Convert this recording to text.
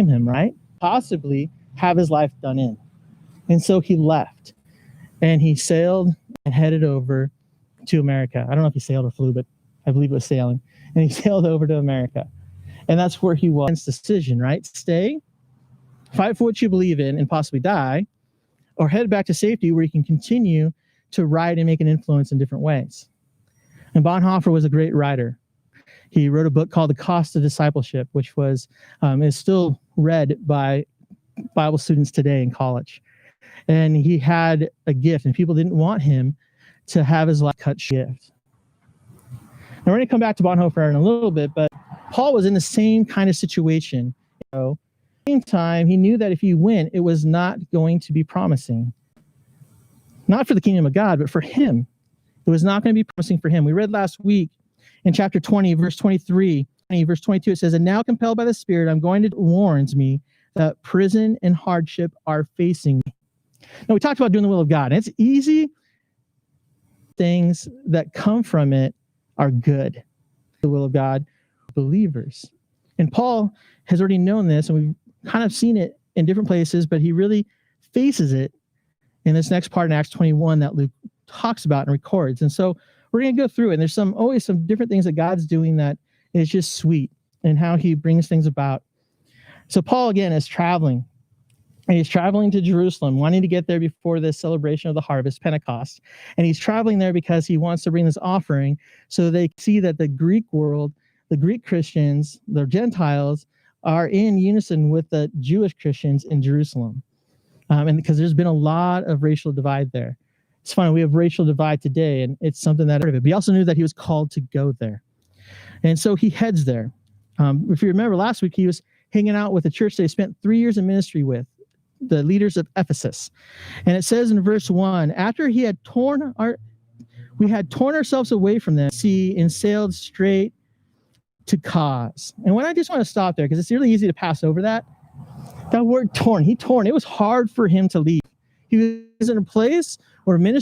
him, right? Possibly have his life done in. And so he left and he sailed and headed over to America. I don't know if he sailed or flew, but I believe it was sailing. And he sailed over to America. And that's where he was. Decision, right? Stay, fight for what you believe in and possibly die, or head back to safety where you can continue to write and make an influence in different ways. And Bonhoeffer was a great writer. He wrote a book called The Cost of Discipleship, which is still read by Bible students today in college. And he had a gift, and people didn't want him to have his life cut short. Now, we're going to come back to Bonhoeffer in a little bit, but Paul was in the same kind of situation. At the same time, he knew that if he went, it was not going to be promising. Not for the kingdom of God, but for him. It was not going to be promising for him. We read last week in chapter 20, verse 23, verse 22, it says, "And now compelled by the Spirit, I'm going to warns me that prison and hardship are facing me." Now, we talked about doing the will of God. And it's easy. Things that come from it are good. The will of God, believers. And Paul has already known this, and we've kind of seen it in different places, but he really faces it in this next part in Acts 21 that Luke talks about and records. And so we're going to go through it. And there's always some different things that God's doing that is just sweet and how he brings things about. So Paul, again, is traveling. And he's traveling to Jerusalem, wanting to get there before the celebration of the harvest, Pentecost. And he's traveling there because he wants to bring this offering so they see that the Greek world, the Greek Christians, the Gentiles, are in unison with the Jewish Christians in Jerusalem. And because there's been a lot of racial divide there. It's funny, we have racial divide today, and it's something that, but he also knew that he was called to go there. And so he heads there. If you remember last week, he was hanging out with a church that he spent 3 years in ministry with, the leaders of Ephesus. And it says in verse 1, after we had torn ourselves away from them, and sailed straight to Cos. And when I just want to stop there, because it's really easy to pass over that word torn, it was hard for him to leave. He was in a place where ministry